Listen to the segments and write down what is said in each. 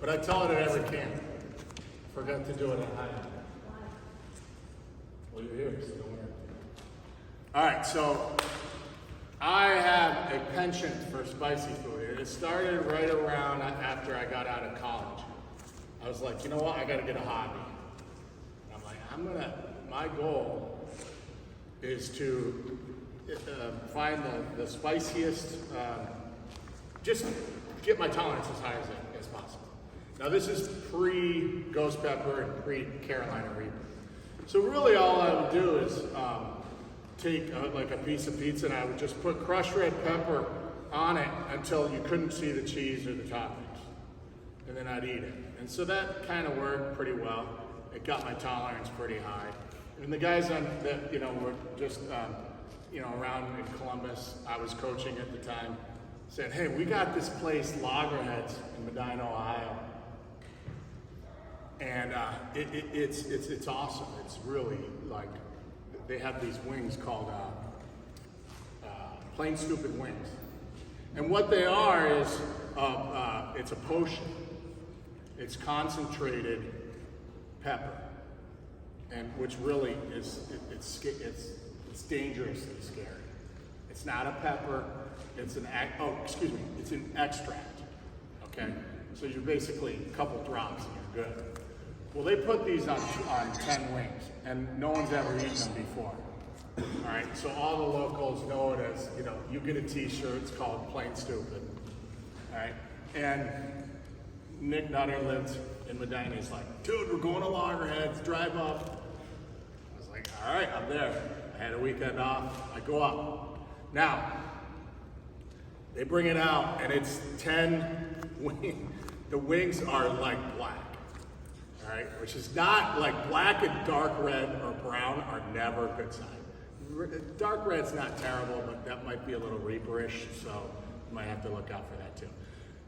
But I tell it at every camp. Forgot to do it at high end. Well, you're here, so don't worry. All right, so I have a penchant for spicy food. It started right around after I got out of college. I was like, you know what? I got to get a hobby. I'm like, my goal is to find the spiciest, just get my tolerance as high as possible. Now this is pre-ghost pepper and pre-Carolina Reaper. So really all I would do is take like a piece of pizza and I would just put crushed red pepper on it until you couldn't see the cheese or the toppings. And then I'd eat it. And so that kind of worked pretty well. It got my tolerance pretty high. And the guys that were just around in Columbus, I was coaching at the time, said, hey, we got this place, Loggerheads in Medina, Ohio. And it's awesome. It's really like, they have these wings called plain stupid wings. And what they are is, it's a potion. It's concentrated pepper, and which really is, it's dangerously scary. It's not a pepper, it's an extract, okay? So you're basically a couple drops and you're good. Well, they put these on 10 wings, and no one's ever eaten them before. All right, so all the locals know it as, you get a t-shirt, it's called Plain Stupid. All right, and Nick Nutter lived in Medina. He's like, dude, we're going to Loggerheads, drive up. I was like, all right, I'm there. I had a weekend off, I go up. Now, they bring it out, and it's 10 wings. The wings are like black. All right, which is not like black and dark red or brown are never a good sign. Dark red's not terrible, but that might be a little reaperish, so you might have to look out for that too.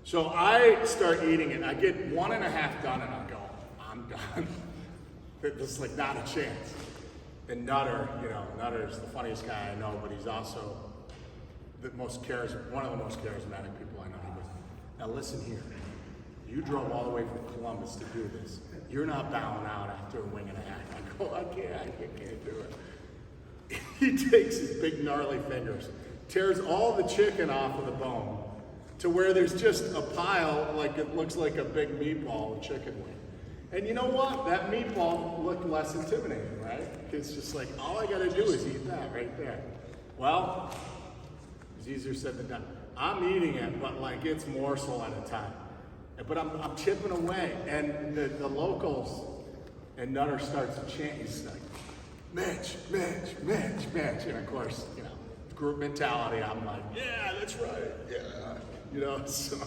So I start eating it. I get 1.5 done, and I go, I'm done. There's like not a chance. And Nutter's the funniest guy I know, but he's also one of the most charismatic people I know. He goes, now listen here. You drove all the way from Columbus to do this. You're not bowing out after a wing and a half. I go, I can't do it. He takes his big gnarly fingers, tears all the chicken off of the bone to where there's just a pile, like it looks like a big meatball, chicken wing. And you know what? That meatball looked less intimidating, right? It's just like, all I gotta do is eat that right there. Well, it's easier said than done. I'm eating it, but like it's morsel at a time. But I'm chipping away, and the locals, and Nutter starts to chant. He's like, Mitch, Mitch, Mitch, Mitch. And of course, group mentality, I'm like, yeah, that's right, yeah. So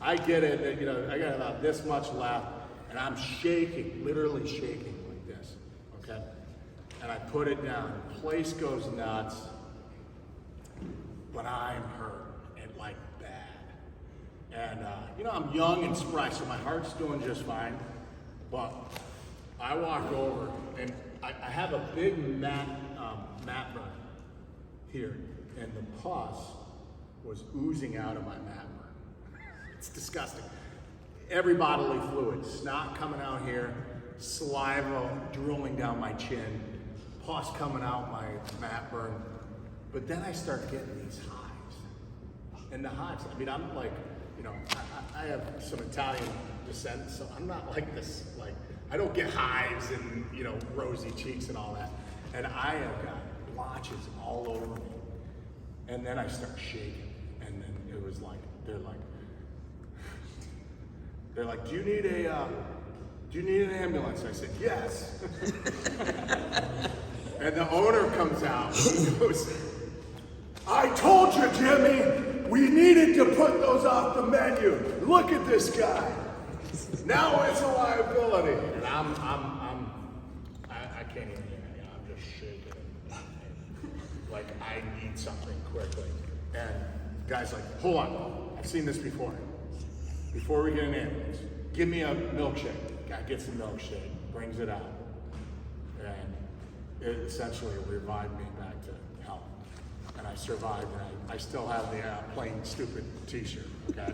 I get it, I got about this much left, and I'm shaking, literally shaking like this, okay? And I put it down, the place goes nuts, but I'm hurt, and like bad. And, I'm young and spry, so my heart's doing just fine, but I walk over, and I have a big mat burn here, and the pus was oozing out of my mat burn. It's disgusting. Every bodily fluid, snot coming out here, saliva drooling down my chin, pus coming out my mat burn. But then I start getting these hives. And the hives, I'm like, I have some Italian descent, so I'm not like this, I don't get hives and, rosy cheeks and all that. And I have got blotches all over me. And then I start shaking. And then it was like, they're like, do you need an ambulance? I said, yes. And the owner comes out. He goes, I told you, Jimmy, we needed to put those off the menu. Look at this guy. Now it's a liability. And I can't even hear it. I'm just shaking. Like I need something quickly. And the guy's like, hold on, I've seen this before. Before we get an ambulance, give me a milkshake. Guy gets a milkshake, brings it out. And it essentially revived me back to health. And I survived, and I still have the plain stupid t-shirt, okay?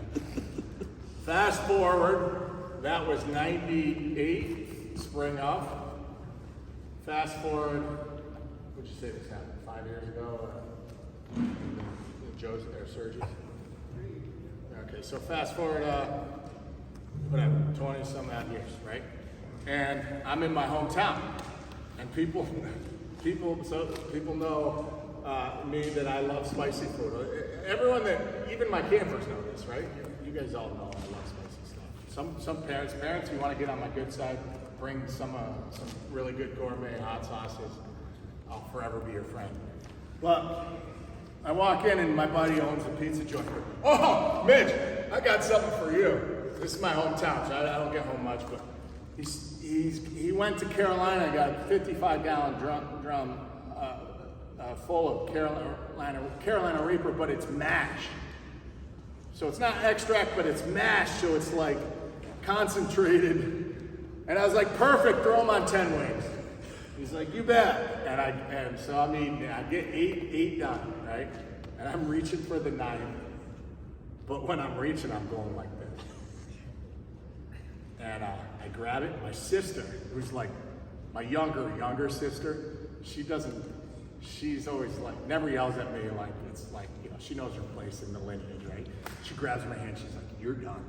Fast forward, that was 98, spring of. Fast forward, what'd you say this happened, 5 years ago? Joe's there, Sergi's? Okay, so fast forward, whatever, 20 some odd years, right? And I'm in my hometown, and people know me that I love spicy food. Everyone even my campers know this, right? You guys all know I love spicy stuff. Some parents, you want to get on my good side, bring some really good gourmet hot sauces. I'll forever be your friend. Well, I walk in and my buddy owns a pizza joint. Oh, Mitch, I got something for you. This is my hometown, so I don't get home much, but he went to Carolina, got a 55-gallon drum full of Carolina Reaper, but it's mash. So it's not extract, but it's mash, so it's like concentrated. And I was like, perfect, throw them on 10 wings. He's like, you bet. And so I'm eating, I get eight done, right? And I'm reaching for the 9th. But when I'm reaching, I'm going like this. And I grab it. My sister, who's like my younger sister, she's always like, never yells at me like, it's like, you know, she knows her place in the lineage, right? She grabs my hand, she's like, you're done.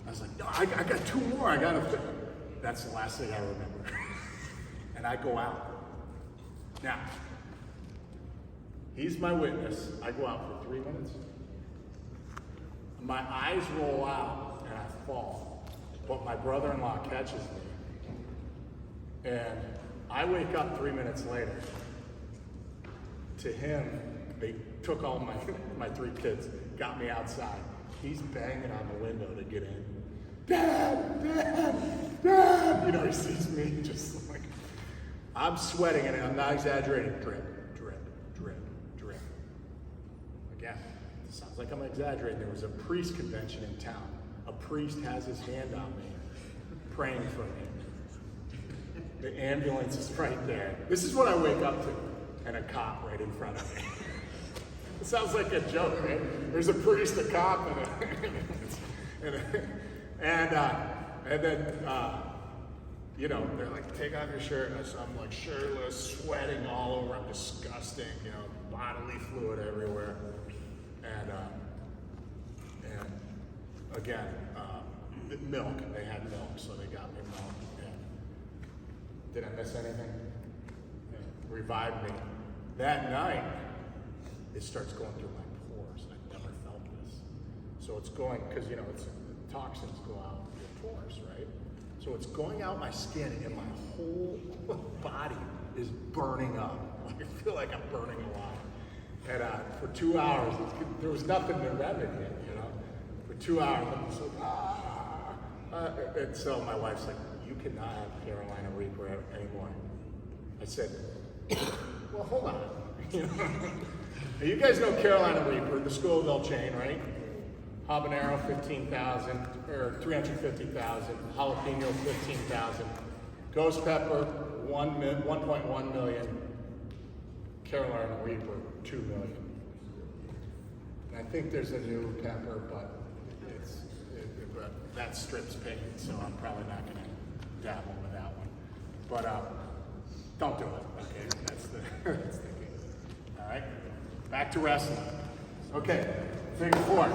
I was like, no, I got 2 more, I gotta fit. That's the last thing I remember. And I go out. Now, he's my witness. I go out for 3 minutes. My eyes roll out and I fall. But my brother-in-law catches me. And I wake up 3 minutes later. To him, they took all my 3 kids, got me outside. He's banging on the window to get in. Dad, Dad, Dad! You know, he sees me just like, I'm sweating and I'm not exaggerating. Drip, drip, drip, drip. Again, it sounds like I'm exaggerating. There was a priest convention in town. A priest has his hand on me, praying for me. The ambulance is right there. This is what I wake up to, and a cop right in front of me. It sounds like a joke, right? There's a priest, a cop, and then you know, they're like, take off your shirt, and so I'm like shirtless, sweating all over. I'm disgusting, you know, bodily fluid everywhere, and again, milk. They had milk, so they got me milk. And did I miss anything? Yeah. Revived me. That night, it starts going through my pores. I've never felt this. So it's going, because you know, toxins go out your pores, right? So it's going out my skin, and my whole body is burning up. I feel like I'm burning alive. And for 2 hours, there was nothing to remedy it, you know? For 2 hours, I'm just like, and so my wife's like, you cannot have Carolina Reaper anymore. I said, well, hold on. You know? You guys know Carolina Reaper, the Scoville chain, right? Habanero, 15,000, or 350,000. Jalapeno, 15,000. Ghost pepper, 1.1 million. Carolina Reaper, 2 million. And I think there's a new pepper, but that strips pain, so I'm probably not going to dabble with that one. But don't do it, okay? That's the key. All right? Back to wrestling. Okay, figure 4.